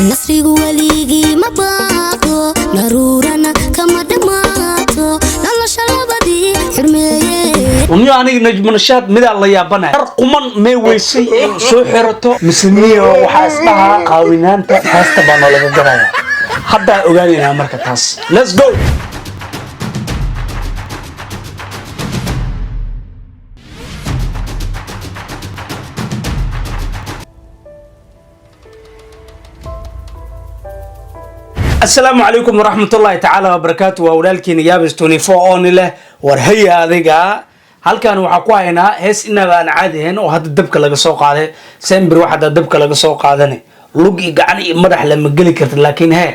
nasrigu waligii ma baaqo naruurana kama dhamaato nolosha labadii xurmeeye uniyo aniga najmanashaad mid la yaabana quman may weysay soo xirato misniyo waxa isbaha qaawinaanta haasta baan laga garaya hadda ogaanayna marka taas let's go السلام عليكم ورحمة الله تعالى وبركاته وأولادكين يابس 24 أون له ورهيا ذيقا هل كانوا حقوا هنا هس إننا بان عادي هنا وهذا الدبك اللي سوق هذا سنبر واحد الدبك اللي سوق هذا لوجي قعني مرح لما قلي كرت لكن هي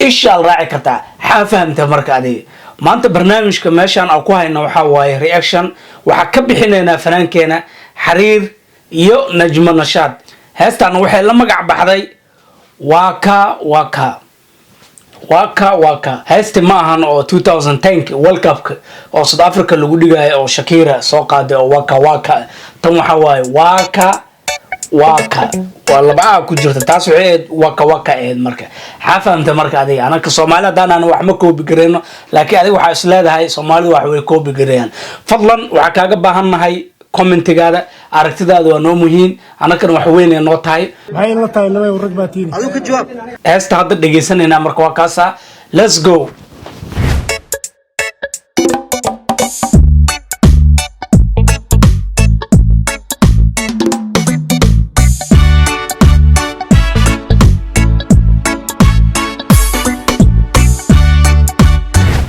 إيش الراعي كرتا حافهم تمرك هذه ما أنت برنامج كماشان أو كوه إنه حواي رياكشن وحكب حنا فنان كنا حرير يو نجم النشاط هستان وحي لما قعد بحذي waka heesti maahan oo 2010 World Cup oo South Africa lagu dhigay oo Shakira soo qaaday oo waka tan waxa waaye waka wala ku jirta taas waxay waka eed marka xafaamta marka adiga anaka Soomaalida aan wax ma koobi gareeno laakiin adiga waxa is leedahay Soomaalidu wax way koobi gareeyaan fadlan waxa kaaga baahannahay commentigaada aragtidaada waa noo muhiim anakana wax weyn ee noo tahay maxay la tahay laba rag baatiin adigu ka jawaab heesta hadda dhageysanayna marka waa kaasa let's go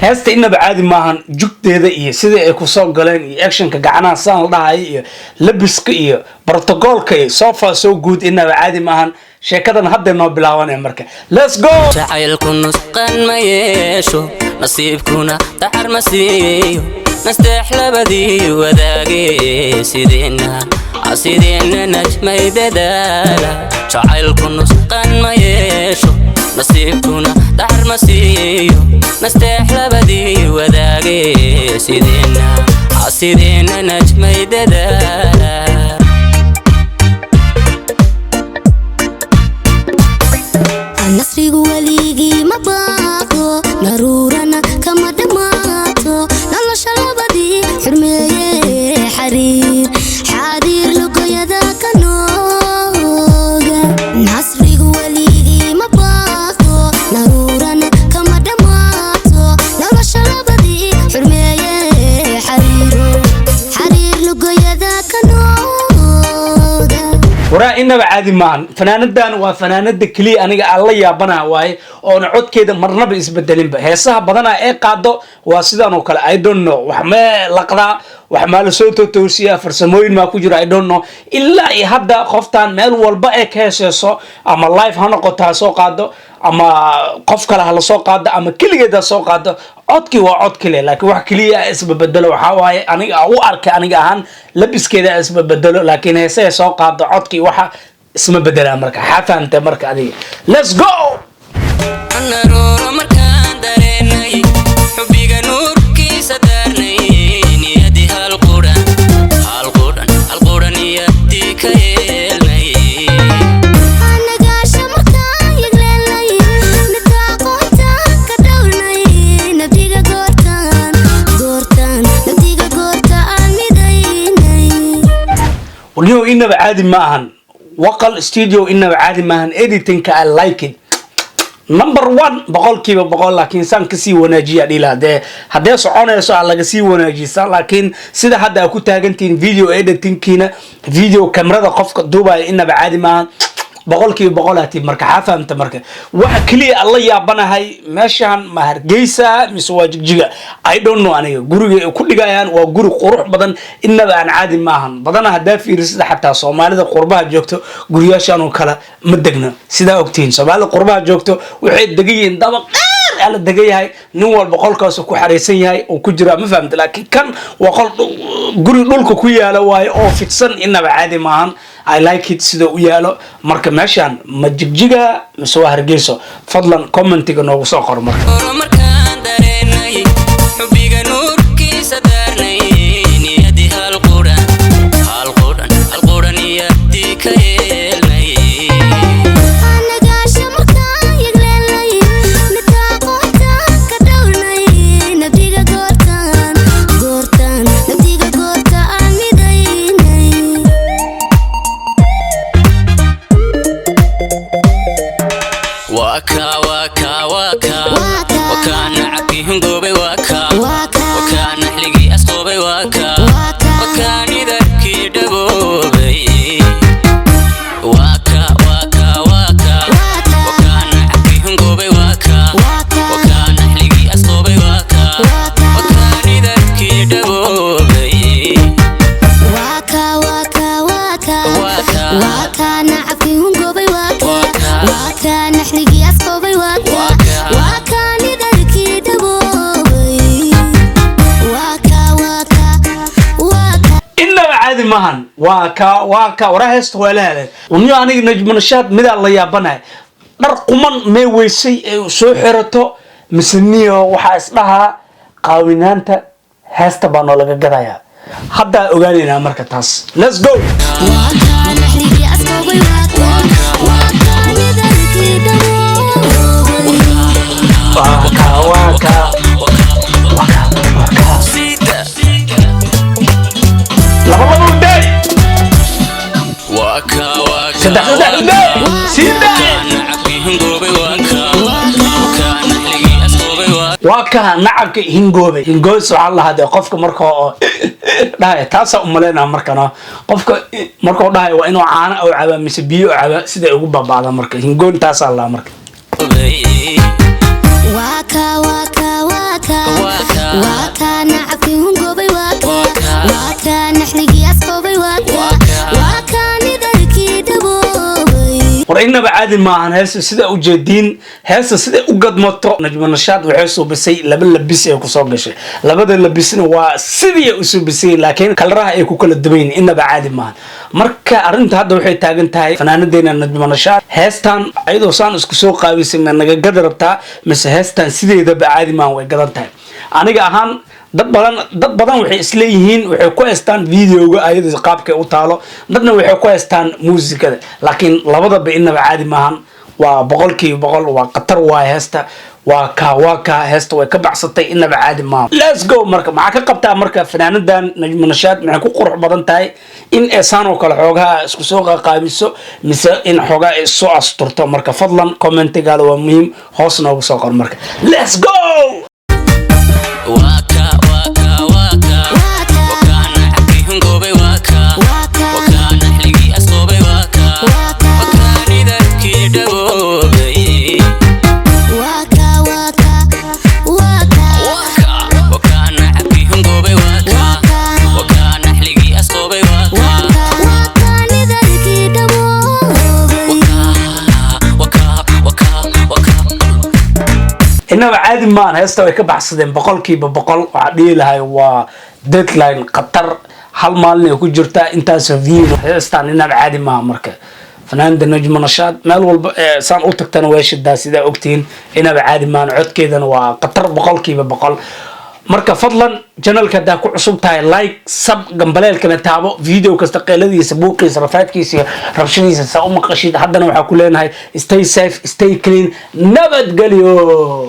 heesta inaba caadi maahan jugteeda iyo sida ay ku soo galeen iyo actionka gacanaha saan la dhahay iyo labiska iyo protocolka iyo sofa soo guud inaba caadi maahan sheekadan hadda noo bilaawanay marka let's go jacaylku nusqan ma yeesho nasiibkuna taxar ma siiyo nasteex labadii wadaage sideenna najmay dadaala jacaylku nusqan ma yeesho nasiibkuna taxar ma siiyo nasteex labadii wadaage sideenna najmay dadaala nasrigu waligii ma baaqo naruurana kama dhamaato nolosha labadii xurmeeye xariir lugoyada ka nooga nasrigu waligii ma baaqo naruurana kama dhamaato nolosha labadii xurmeeye xariir lugoyada ka nooga waraa inaba caadi maahan fanaanadan waa fanaanada kaliya aniga aan la yaabanaha waaye oo codkeeda marnaba isbedelinba heesaha badana ee qaado waa sidaan oo kale I don't know wax ma laqdaa wax ma la soo toosiya farsamooyin ma ku jira I don't know illa ay hadda qoftaan meel walba ee ka heeso ama live ha noqotaa soo qaado ama qof kale ha la soo qaado ama kaligeeda soo qaado codkii waa cod kale laakiin wax kaliya isbedelo waxa waaye aniga u arkay aniga ahaan labiskeeda isbedelo laakiin heesaha soo qaado codkii waxa isma bedela marka xafaanta marka adiga let's go naruuro markaan dareenay xubbiga nuurkiisa daarnay niyadii hal quran niyadii ka yeelnay anagaasha markaan yagleelay midkaa qoontaan ka dhowrnay nabdiga goortaan midaynay uniyo inaba caadi maahan waqal studio inaba caadi maahan editing I like it number 1 boqolkiiba boqol laakiin san ka sii wanaajiya dhilade hadee soconayso laga sii wanaajisaa laakiin sida hadda ku taagantiin video editingkiina video kamerada qofka duubaya inaba caadi maahan boqolkiiba boqol atii marka xafaamta marka waxa kaliya alla yaabanahay meeshan ma Hargeysa mise waa Jigjiga I don't know aniga guriga ku dhigayaan waa guri qurux badan inaba aan caadi maahan badana hadaa fiirisada xataa Soomaalida qurbaha joogto guriyaashan oo kala ma degna sida ogtiin Soomaalida qurbaha joogto waxay degayiin dabaq ala degayahay nin walba qolkaas ku xareysan yahay oo ku jira ma fahamta laakiin kan waa qol guri dhulka ku yaala waayo oo fidsan inaba caadi maahan I like it sida u yaalo marka meeshan ma Jigjiga mise waa Hargeysa fadlan commentiga noogu soo qor markaan dareenay xubbiga nuurkiisa daarnay niyadii hal quran niyadii ka yeelnay anagaasha markaan waka waka waka waka nacabkii hungoobay waka waka naxligii asqoobay waka waka nidarkii dhaboobay waka waka waka waka nacabkii hungoobay waka waka naxligii asqoobay waka waka nidarkii dhaboobay waka waka waka waka nacabkii hungoobay waka waka naxligii asqoobay waka waka nidarkii dhaboobay waka waka waka inaba caadi maahan waa ka wara heesta waa la helay uniyo aniga najmanashaad midaa la yaabanahay dhar quman mee weysay ee soo xirato misniyo waxaa isdhahaa qaawinaanta heesta baa noo laga gadayaa haddaa ogaanaynaa marka taas let's go waka naxligii asqoobay waka waka nidarkii dhaboobay waka sida laba day waka waka saddex day sida nacabkii hungoobay waka waka naxligii asqoobay waka waa ka nacabka hingoobay hingoos waxaa la hadee qofka marka oo dhahay taasa u maleynaa markana qofka markuu dhahay waa inuu caano oo caba mise biyo oo caba sida ugu babaada marka hingoon taasa la marka waka waka waka waka nacabkii hungoobay waka waka naxligii asqoobay waka waka nidarkii dhaboobay war inaba caadi maahan heesta sida u jeediin heesta sida u gadmato najmanashaad waxay soo bisay laba labis ee ku soo gashay labada labisna waa sidii u soo bisay laakiin kalaraha ay ku kala duwayn inaba caadi maahan marka arinta hadda waxay taagan tahay fanaanadeena najmanashaad heestan ayadoo saan isku soo qaabisay ma naga gad rabtaa mise heestan sideedaba caadi maahan way gadan tahay aniga ahaan dad badan waxay isleeyihiin waxay ku heestaan videoga ayada qaabkay u taalo dadna waxay ku heestaan muusikada laakiin labadaba inaba caadi maahan waa 100% waa qatar waa heesta waa ka heesta way ka baxsatay inaba caadi maahan let's go marka maxaa ka qabtaa marka fanaanadan najmanashaad maxay ku qurux badan tahay in eesaan oo kale xoogaha isku soo qaabiso mise in xoogaa ay soo asturto marka fadlan commentigaada waa muhiim hoos noogu soo qor marka let's go waka waka waka waka nacabkii hungoobay waka waka naxligii asqoobay waka waka nidarkii dhaboobay waka waka waka waka nacabkii hungoobay waka waka naxligii asqoobay waka waka nidarkii dhaboobay waka inaba caadi maahan heesta way ka baxsadeen 100% waxaa dhihi lahay waa deadline qatar hal maalin ay ku jirtaa intaas video heestan inaba caadi maahan marka fanaanada najmanashaad meel walba saan u tagtana way shidaa sida ogtiin inaba caadi maahan codkeedana waa qatar 100% marka fadlan channelka hadaa ku cusub tahay like sub gambaleelkana taabo video kasta qeyladiisa buuqiisa rafaadkiisa rabshadiisa saa u maqashid haddana waxaa ku leenahay stay safe stay clean nabadgelyo